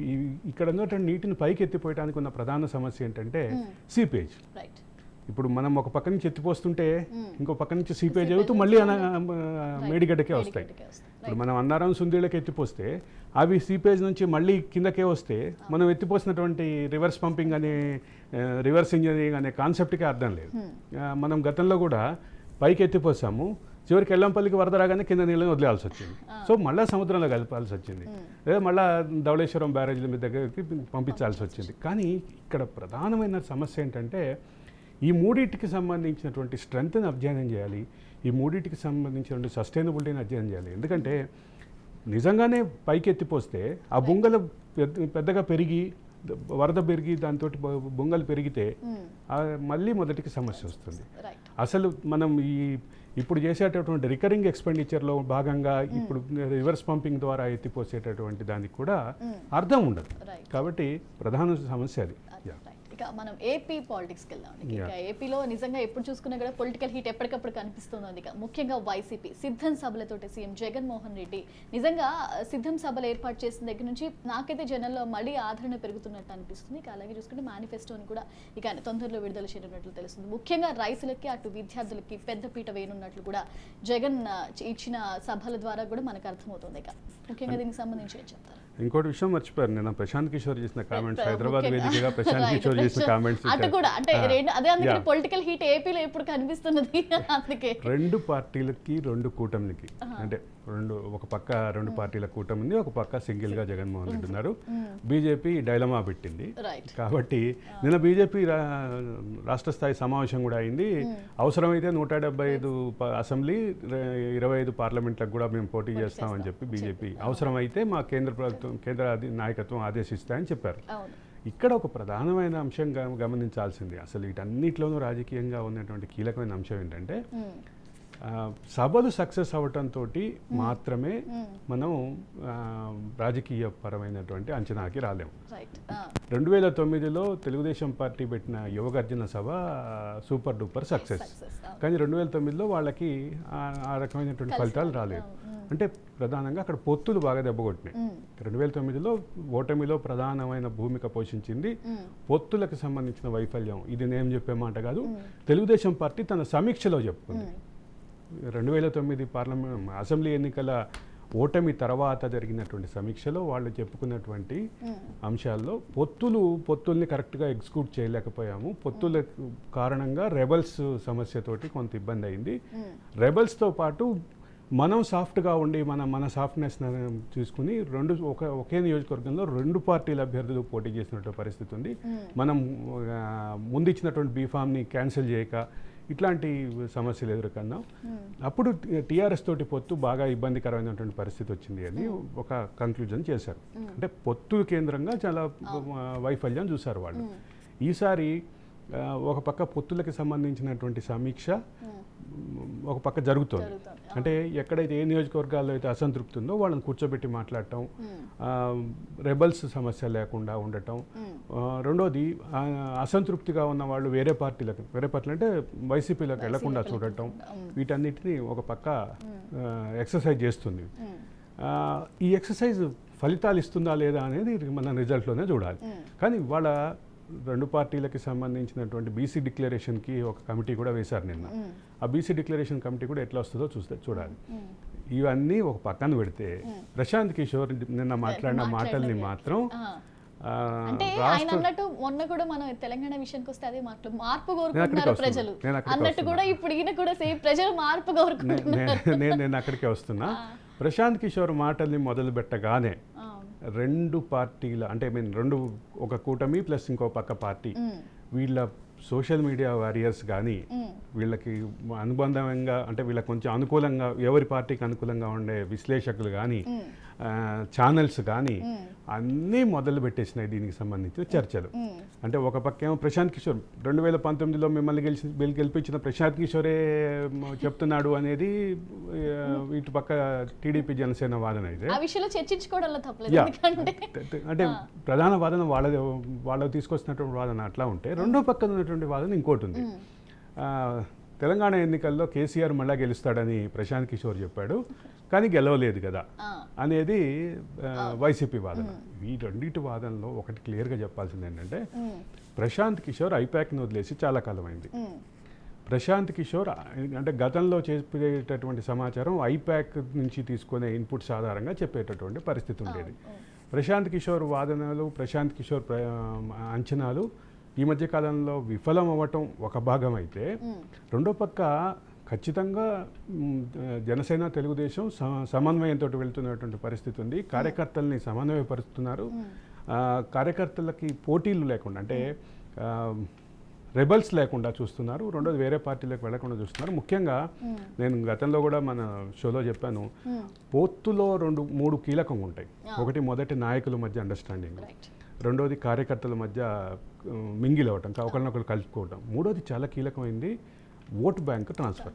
ఇక్కడ ఉన్నటువంటి నీటిని పైకి ఎత్తిపోయడానికి ఉన్న ప్రధాన సమస్య ఏంటంటే సీపేజ్. ఇప్పుడు మనం ఒక పక్క నుంచి ఎత్తిపోస్తుంటే ఇంకో పక్క నుంచి సీపేజ్ అవుతూ మళ్ళీ మేడిగడ్డకే వస్తాయి. ఇప్పుడు మనం అన్నారం సుందీళ్ళకి ఎత్తిపోస్తే అవి సీపేజ్ నుంచి మళ్ళీ కిందకే వస్తే మనం ఎత్తిపోసినటువంటి రివర్స్ పంపింగ్ అనే రివర్స్ ఇంజనీరింగ్ అనే కాన్సెప్ట్కే అర్థం లేదు. మనం గతంలో కూడా పైకి ఎత్తిపోసాము, చివరికి ఎల్లంపల్లికి వరద రాగానే కింద నీళ్ళని వదిలేయాల్సి వచ్చింది. సో మళ్ళీ సముద్రంలో కలపాల్సి వచ్చింది, లేదా మళ్ళీ ధవళేశ్వరం బ్యారేజ్ల మీద దగ్గరికి పంపించాల్సి వచ్చింది. కానీ ఇక్కడ ప్రధానమైన సమస్య ఏంటంటే ఈ మూడింటికి సంబంధించినటువంటి స్ట్రెంగ్త్ని అధ్యయనం చేయాలి, ఈ మూడింటికి సంబంధించినటువంటి సస్టైనబిలిటీని అధ్యయనం చేయాలి. ఎందుకంటే నిజంగానే పైకి ఎత్తిపోస్తే ఆ బొంగలు పెద్దగా పెరిగి వరద పెరిగి దాంతో బొంగలు పెరిగితే మళ్ళీ మొదటికి సమస్య వస్తుంది. అసలు మనం ఇప్పుడు చేసేటటువంటి రికరింగ్ ఎక్స్పెండిచర్లో భాగంగా ఇప్పుడు రివర్స్ పంపింగ్ ద్వారా ఎత్తిపోసేటటువంటి దానికి కూడా అర్థం ఉండదు. కాబట్టి ప్రధాన సమస్య అది. ఇక మనం ఏపీ పాలిటిక్స్కి వెళ్దాం. ఇక ఏపీలో నిజంగా ఎప్పుడు చూసుకున్నా కూడా పొలిటికల్ హీట్ ఎప్పటికప్పుడు కనిపిస్తుంది. ఇక ముఖ్యంగా వైసీపీ సిద్ధం సభలతోటి సీఎం జగన్మోహన్ రెడ్డి నిజంగా సిద్ధం సభలు ఏర్పాటు చేసిన దగ్గర నుంచి నాకైతే జనంలో మళ్ళీ ఆదరణ పెరుగుతున్నట్టు అనిపిస్తుంది. ఇక అలాగే చూసుకుంటే మేనిఫెస్టోని కూడా ఇక తొందరలో విడుదల చేయనున్నట్లు తెలుస్తుంది. ముఖ్యంగా రైతులకి అటు విద్యార్థులకి పెద్దపీట వేయనున్నట్లు కూడా జగన్ ఇచ్చిన సభల ద్వారా కూడా మనకు అర్థమవుతుంది. ఇక ముఖ్యంగా దీనికి సంబంధించి ఏం చెప్తారు? ఇంకోటి విషయం మర్చిపోయారు, నేను ప్రశాంత్ కిషోర్ చేసిన కామెంట్స్, హైదరాబాద్ వేదికగా ప్రశాంత్ కిషోర్ చేసిన కామెంట్స్, అటు కూడా అంటే అదే అందుకే పొలిటికల్ హీట్ ఏపీలో ఎప్పుడు కనిపిస్తున్నది. అందుకే రెండు పార్టీలకి, రెండు కూటమిలకి, అంటే ఒక పక్క రెండు పార్టీల కూటమి ఉంది, ఒక పక్క సింగిల్ గా జగన్మోహన్ రెడ్డి ఉన్నారు. బీజేపీ డైలమా పెట్టింది. కాబట్టి నిన్న బీజేపీ రాష్ట్ర స్థాయి సమావేశం కూడా అయింది. అవసరమైతే 175 అసెంబ్లీ, 25 పార్లమెంట్లకు కూడా మేము పోటీ చేస్తామని చెప్పి బీజేపీ అవసరమైతే మా కేంద్ర నాయకత్వం ఆదేశిస్తాయని చెప్పారు. ఇక్కడ ఒక ప్రధానమైన అంశం గమనించాల్సింది, అసలు వీటన్నిటిలోనూ రాజకీయంగా ఉన్నటువంటి కీలకమైన అంశం ఏంటంటే సభలు సక్సెస్ అవటంతో మాత్రమే మనం రాజకీయ పరమైనటువంటి అంచనాకి రాలేము. 2009లో తెలుగుదేశం పార్టీ పెట్టిన యువగర్జన సభ సూపర్ డూపర్ సక్సెస్, కానీ 2009లో వాళ్ళకి ఆ రకమైనటువంటి ఫలితాలు రాలేదు. అంటే ప్రధానంగా అక్కడ పొత్తులు బాగా దెబ్బకొట్టినాయి. 2009లో ఓటమిలో ప్రధానమైన భూమిక పోషించింది పొత్తులకు సంబంధించిన వైఫల్యం. ఇది నేను చెప్పే మాట కాదు, తెలుగుదేశం పార్టీ తన సమీక్షలో చెప్పుకుంది. 2009 పార్లమెంట్ అసెంబ్లీ ఎన్నికల ఓటమి తర్వాత జరిగినటువంటి సమీక్షలో వాళ్ళు చెప్పుకున్నటువంటి అంశాల్లో పొత్తుల్ని కరెక్ట్గా ఎగ్జిక్యూట్ చేయలేకపోయాము, పొత్తుల కారణంగా రెబల్స్ సమస్యతోటి కొంత ఇబ్బంది అయింది, రెబల్స్తో పాటు మనం సాఫ్ట్గా ఉండి మన సాఫ్ట్నెస్ చూసుకుని ఒకే నియోజకవర్గంలో 2 పార్టీల అభ్యర్థులు పోటీ చేసినటువంటి పరిస్థితి ఉంది. మనం ముందు ఇచ్చినటువంటి బీఫామ్ని క్యాన్సిల్ చేయక ఇట్లాంటి సమస్యలు ఎదుర్కొన్నాం. అప్పుడు టీఆర్ఎస్ తోటి పొత్తు బాగా ఇబ్బందికరమైనటువంటి పరిస్థితి వచ్చింది అని ఒక కంక్లూజన్ చేశారు. అంటే పొత్తు కేంద్రంగా చాలా వైఫల్యం చూశారు వాళ్ళు. ఈసారి ఒక పక్క పొత్తులకి సంబంధించినటువంటి సమీక్ష ఒక పక్క జరుగుతుంది. అంటే ఎక్కడైతే ఏ నియోజకవర్గాల్లో అయితే అసంతృప్తి ఉందో వాళ్ళని కూర్చోబెట్టి మాట్లాడటం, రెబల్స్ సమస్య లేకుండా ఉండటం. రెండోది అసంతృప్తిగా ఉన్న వాళ్ళు వేరే పార్టీలు అంటే వైసీపీలకు వెళ్లకుండా చూడటం. వీటన్నిటిని ఒక పక్క ఎక్సర్సైజ్ చేస్తుంది. ఈ ఎక్సర్సైజ్ ఫలితాలు ఇస్తుందా లేదా అనేది మన రిజల్ట్లోనే చూడాలి. కానీ వాళ్ళ 2 పార్టీలకి సంబంధించినటువంటి బీసీ డిక్లరేషన్కి ఒక కమిటీ కూడా వేశారు నిన్న. ఆ బీసీ డిక్లరేషన్ కమిటీ కూడా ఎట్లా వస్తుందో చూడాలి. ఇవన్నీ ఒక పక్కన పెడితే ప్రశాంత్ కిషోర్ నిన్న మాట్లాడిన మాటల్ని మాత్రం అంటే ఆయన అన్నట్టు మొన్న కూడా మనం తెలంగాణ విషయానికి వస్తే అదే మార్పు కోరుకుంటున్నారు ప్రజలు అన్నట్టు కూడా ఇప్పుడు ఈయన కూడా సేమ్ ప్రజలు మార్పు కోరుకుంటున్నారు. నేను అక్కడికే వస్తున్నా. ప్రశాంత్ కిషోర్ మాటల్ని మొదలు పెట్టగానే రెండు పార్టీల అంటే రెండు ఒక కూటమి ప్లస్ ఇంకో పక్క పార్టీ వీళ్ళ సోషల్ మీడియా వారియర్స్ కానీ వీళ్ళకి అనుబంధంగా అంటే వీళ్ళకి కొంచెం అనుకూలంగా ఎవరి పార్టీకి అనుకూలంగా ఉండే విశ్లేషకులు కానీ ఛానల్స్ కానీ అన్నీ మొదలు పెట్టేసినాయి దీనికి సంబంధించిన చర్చలు. అంటే ఒక పక్క ఏమో ప్రశాంత్ కిషోర్ 2019లో మిమ్మల్ని గెలిపించిన ప్రశాంత్ కిషోరే చెప్తున్నాడు అనేది ఇటు పక్క టీడీపీ జనసేన వాదన అయితే అంటే ప్రధాన వాదన వాళ్ళ తీసుకొస్తున్నటువంటి వాదన అట్లా ఉంటే రెండో పక్కన ఉన్నటువంటి వాదన ఇంకోటి ఉంది. తెలంగాణ ఎన్నికల్లో కేసీఆర్ మళ్ళా గెలుస్తాడని ప్రశాంత్ కిషోర్ చెప్పాడు కానీ గెలవలేదు కదా అనేది వైసీపీ వాదన. ఈ రెండింటి వాదనలో ఒకటి క్లియర్గా చెప్పాల్సింది ఏంటంటే ప్రశాంత్ కిషోర్ ఐపాక్ని వదిలేసి చాలా కాలం అయింది. ప్రశాంత్ కిషోర్ అంటే గతంలో చెప్పేటటువంటి సమాచారం ఐపాక్ నుంచి తీసుకునే ఇన్పుట్స్ ఆధారంగా చెప్పేటటువంటి పరిస్థితి ఉండేది. ప్రశాంత్ కిషోర్ వాదనలు ప్రశాంత్ కిషోర్ అంచనాలు ఈ మధ్య కాలంలో విఫలం అవ్వటం ఒక భాగం అయితే రెండో పక్క ఖచ్చితంగా జనసేన తెలుగుదేశం సమన్వయంతో వెళ్తున్నటువంటి పరిస్థితి ఉంది. కార్యకర్తల్ని సమన్వయపరుస్తున్నారు. కార్యకర్తలకి పోటీలు లేకుండా అంటే రెబల్స్ లేకుండా చూస్తున్నారు. రెండోది వేరే పార్టీలకు వెళ్లకుండా చూస్తున్నారు. ముఖ్యంగా నేను గతంలో కూడా మన షోలో చెప్పాను, పొత్తులో 2-3 కీలకంగా ఉంటాయి. ఒకటి మొదటి నాయకుల మధ్య అండర్స్టాండింగ్, రెండోది కార్యకర్తల మధ్య మింగిల్ అవ్వటం, ఒకరినొకరు కలుపుకోవటం, మూడోది చాలా కీలకమైంది ఓటు బ్యాంక్ ట్రాన్స్ఫర్.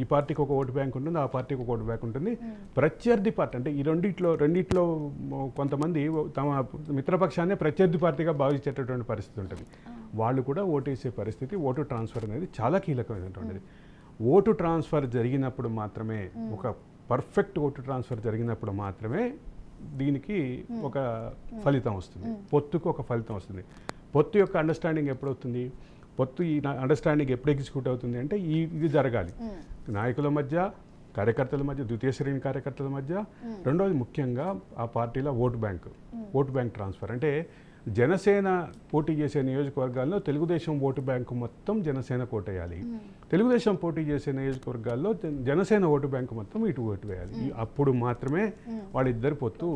ఈ పార్టీకి ఒక ఓటు బ్యాంక్ ఉంటుంది, ఆ పార్టీకి ఒక ఓటు బ్యాంక్ ఉంటుంది. ప్రత్యర్థి పార్టీ అంటే ఈ రెండిట్లో కొంతమంది తమ మిత్రపక్షాన్ని ప్రత్యర్థి పార్టీగా భావించేటటువంటి పరిస్థితి ఉంటుంది. వాళ్ళు కూడా ఓటేసే పరిస్థితి, ఓటు ట్రాన్స్ఫర్ అనేది చాలా కీలకమైనటువంటిది. ఓటు ట్రాన్స్ఫర్ జరిగినప్పుడు మాత్రమే, ఒక పర్ఫెక్ట్ ఓటు ట్రాన్స్ఫర్ జరిగినప్పుడు మాత్రమే దీనికి ఒక ఫలితం వస్తుంది, పొత్తుకు ఒక ఫలితం వస్తుంది. పొత్తు యొక్క అండర్స్టాండింగ్ ఎప్పుడవుతుంది, పొత్తు ఈ అండర్స్టాండింగ్ ఎప్పుడు ఎగ్జిక్యూట్ అవుతుంది అంటే ఇది జరగాలి నాయకుల మధ్య, కార్యకర్తల మధ్య, ద్వితీయ శ్రేణి కార్యకర్తల మధ్య. రెండోది ముఖ్యంగా ఆ పార్టీలో ఓటు బ్యాంక్ ట్రాన్స్ఫర్. అంటే జనసేన పోటీ చేసే నియోజకవర్గాల్లో తెలుగుదేశం ఓటు బ్యాంకు మొత్తం జనసేన కోటేయాలి, తెలుగుదేశం పోటీ చేసే నియోజకవర్గాల్లో జనసేన ఓటు బ్యాంకు మొత్తం ఇటు ఓటు వేయాలి. అప్పుడు మాత్రమే వాళ్ళిద్దరు పొత్తు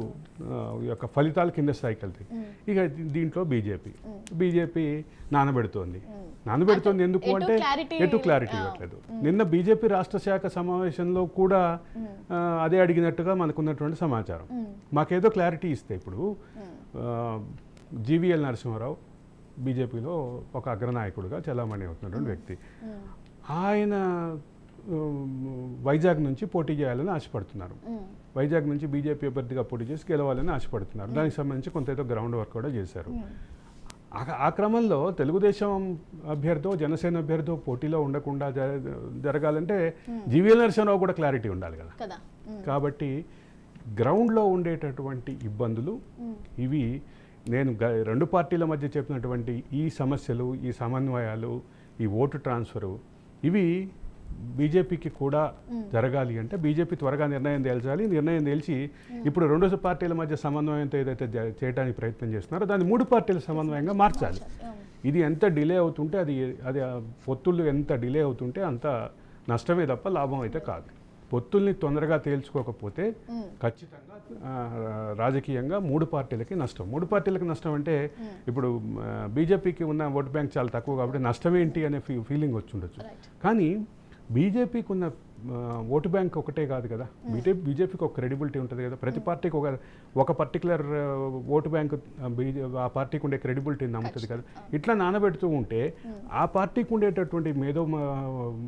యొక్క ఫలితాలు కింద స్థాయికి వెళ్తాయి. ఇక దీంట్లో బీజేపీ నానబెడుతోంది ఎందుకు అంటే ఎటు క్లారిటీ ఇవ్వట్లేదు. నిన్న బీజేపీ రాష్ట్ర శాఖ సమావేశంలో కూడా అదే అడిగినట్టుగా మనకున్నటువంటి సమాచారం. మాకేదో క్లారిటీ ఇస్తే ఇప్పుడు జీవీఎల్ నరసింహారావు బీజేపీలో ఒక అగ్రనాయకుడిగా చలామణి అవుతున్నటువంటి వ్యక్తి, ఆయన వైజాగ్ నుంచి పోటీ చేయాలని ఆశపడుతున్నారు. వైజాగ్ నుంచి బీజేపీ అభ్యర్థిగా పోటీ చేసి గెలవాలని ఆశపడుతున్నారు. దానికి సంబంధించి కొంత ఏదో గ్రౌండ్ వర్క్ కూడా చేశారు. ఆ క్రమంలో తెలుగుదేశం అభ్యర్థో జనసేన అభ్యర్థో పోటీలో ఉండకుండా జరగాలంటే జీవీఎల్ నరసింహారావు కూడా క్లారిటీ ఉండాలి కదా. కాబట్టి గ్రౌండ్లో ఉండేటటువంటి ఇబ్బందులు ఇవి. నేను రెండు పార్టీల మధ్య చెప్పినటువంటి ఈ సమస్యలు, ఈ సమన్వయాలు, ఈ ఓటు ట్రాన్స్ఫరు, ఇవి బీజేపీకి కూడా జరగాలి అంటే బీజేపీ త్వరగా నిర్ణయం తేల్చి ఇప్పుడు రెండు పార్టీల మధ్య సమన్వయంతో ఏదైతే చేయడానికి ప్రయత్నం చేస్తున్నారో దాన్ని 3 పార్టీల సమన్వయంగా మార్చాలి. ఇది ఎంత డిలే అవుతుంటే అది పొత్తులు ఎంత డిలే అవుతుంటే అంత నష్టమే తప్ప లాభం అయితే కాదు. పొత్తుల్ని తొందరగా తేల్చుకోకపోతే ఖచ్చితంగా రాజకీయంగా 3 పార్టీలకి నష్టం. 3 పార్టీలకి నష్టం అంటే ఇప్పుడు బీజేపీకి ఉన్న ఓట్ బ్యాంక్ చాలా తక్కువ కాబట్టి నష్టం ఏంటి అనే ఫీలింగ్ వచ్చి ఉండొచ్చు. కానీ బీజేపీకి ఉన్న ఓటు బ్యాంక్ ఒకటే కాదు కదా, బీజేపీకి ఒక క్రెడిబిలిటీ ఉంటుంది కదా. ప్రతి పార్టీకి ఒక పర్టికులర్ ఓటు బ్యాంకు ఆ పార్టీకి ఉండే క్రెడిబిలిటీ నమ్ముతుంది కదా. ఇట్లా నానబెడుతూ ఉంటే ఆ పార్టీకి ఉండేటటువంటి మేధో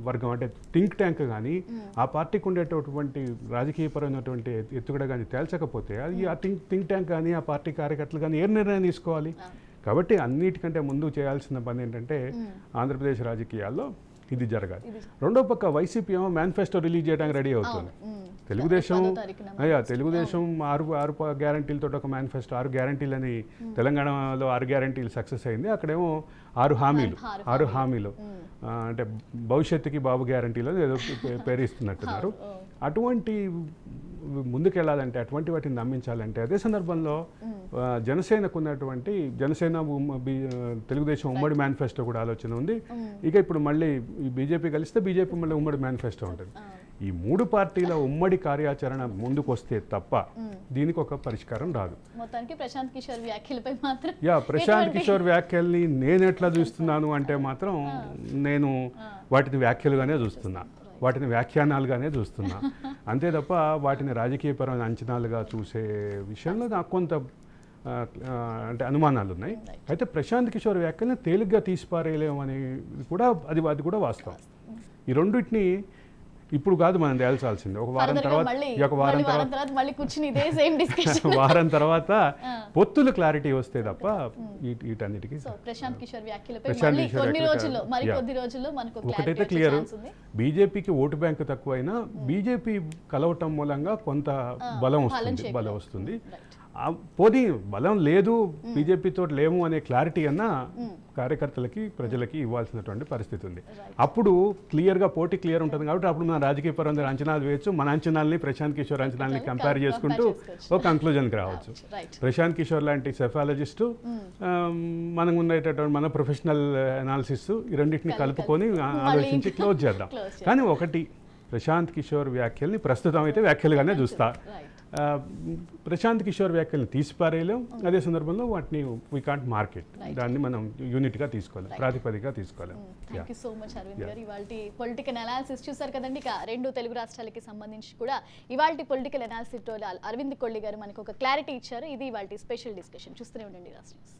వర్గం అంటే థింక్ ట్యాంక్ కానీ ఆ పార్టీకి ఉండేటటువంటి రాజకీయపరమైనటువంటి ఎత్తుగడ కానీ తేల్చకపోతే అది ఆ థింక్ ట్యాంక్ కానీ ఆ పార్టీ కార్యకర్తలు కానీ ఏ నిర్ణయం తీసుకోవాలి. కాబట్టి అన్నిటికంటే ముందు చేయాల్సిన పని ఏంటంటే ఆంధ్రప్రదేశ్ రాజకీయాల్లో ఇది జరగాలి. రెండో పక్క వైసీపీ ఏమో మేనిఫెస్టో రిలీజ్ చేయడానికి రెడీ అవుతుంది. తెలుగుదేశం తెలుగుదేశం ఆరు గ్యారంటీలతో ఒక మేనిఫెస్టో 6 గ్యారంటీలని తెలంగాణలో 6 గ్యారంటీలు సక్సెస్ అయింది. అక్కడేమో 6 హామీలు అంటే భవిష్యత్తుకి బాబు గ్యారంటీలో ఏదో పేరు ఇస్తున్నట్టున్నారు. అటువంటి ముందుకెళ్ళాలంటే అటువంటి వాటిని నమ్మించాలంటే అదే సందర్భంలో జనసేనకు ఉన్నటువంటి తెలుగుదేశం ఉమ్మడి మేనిఫెస్టో కూడా ఆలోచన ఉంది. ఇక ఇప్పుడు మళ్ళీ ఈ బీజేపీ కలిస్తే బీజేపీ మళ్ళీ ఉమ్మడి మేనిఫెస్టో ఉంటుంది. ఈ 3 పార్టీల ఉమ్మడి కార్యాచరణ ముందుకు వస్తే తప్ప దీనికి ఒక పరిష్కారం రాదు. మొత్తానికి ప్రశాంత్ కిషోర్ వ్యాఖ్యలపై మాత్రం ప్రశాంత్ కిషోర్ వ్యాఖ్యల్ని నేను ఎట్లా చూస్తున్నాను అంటే మాత్రం నేను వాటిని వ్యాఖ్యలుగానే చూస్తున్నా, వాటిని వ్యాఖ్యానాలుగానే చూస్తున్నా, అంతే తప్ప వాటిని రాజకీయపరమైన అంచనాలుగా చూసే విషయంలో నాకు కొంత అంటే అనుమానాలు ఉన్నాయి. అయితే ప్రశాంత్ కిషోర్ వ్యాఖ్యల్ని తేలిగ్గా తీసిపారేయలేము అనేది కూడా అది కూడా వాస్తవం. ఈ రెండింటిని ఇప్పుడు కాదు మనం తేల్చాల్సింది. ఒక వారం తర్వాత పొత్తులు క్లారిటీ వస్తే తప్ప వీటన్నిటికీ. ప్రశాంత్ కిషోర్ వ్యాఖ్యలపై కొద్ది రోజుల్లో మనకు ఒకటైతే క్లియర్, బీజేపీకి ఓటు బ్యాంక్ తక్కువైనా బీజేపీ కలవటం మూలంగా కొంత బలం వస్తుంది. పోనీ బలం లేదు, బీజేపీతో లేము అనే క్లారిటీ అన్నా కార్యకర్తలకి ప్రజలకి ఇవ్వాల్సినటువంటి పరిస్థితి ఉంది. అప్పుడు క్లియర్గా పోటీ క్లియర్ ఉంటుంది కాబట్టి అప్పుడు మన రాజకీయపరమైన అంచనాలు వేయచ్చు, మన అంచనాల్ని ప్రశాంత్ కిషోర్ అంచనాల్ని కంపేర్ చేసుకుంటూ ఒక కంక్లూజన్కి రావచ్చు. ప్రశాంత్ కిషోర్ లాంటి సెఫాలజిస్టు మనం ఉండేటటువంటి మన ప్రొఫెషనల్ అనాలిసిస్ ఈ రెండింటిని కలుపుకొని ఆలోచించి క్లోజ్ చేద్దాం. కానీ ఒకటి, ప్రశాంత్ కిషోర్ వ్యాఖ్యల్ని ప్రస్తుతం అయితే వ్యాఖ్యలుగానే చూస్తా. ప్రశాంత్ కిషోర్ వ్యాఖ్యల్ని తీసిపారేయలేం, అదే సందర్భంలో వాటిని వీ కాంట్ మార్కెట్, దాన్ని మనం యూనిట్గా తీసుకోవాలి, ప్రాతిపదికగా తీసుకోలేం. Thank you so much Arvind garu. ఇవాళ పొలిటికల్ అనాలిసిస్ చూసారు కదండి. ఇక 2 తెలుగు రాష్ట్రాలకి సంబంధించి కూడా ఇవాళ పొలిటికల్ అనాలిసిస్ అరవింద్ కొల్లి గారు మనకు ఒక క్లారిటీ ఇచ్చారు. ఇది ఇవాళ స్పెషల్ డిస్కషన్. చూస్తూనే ఉండండి రాష్ట్ర న్యూస్.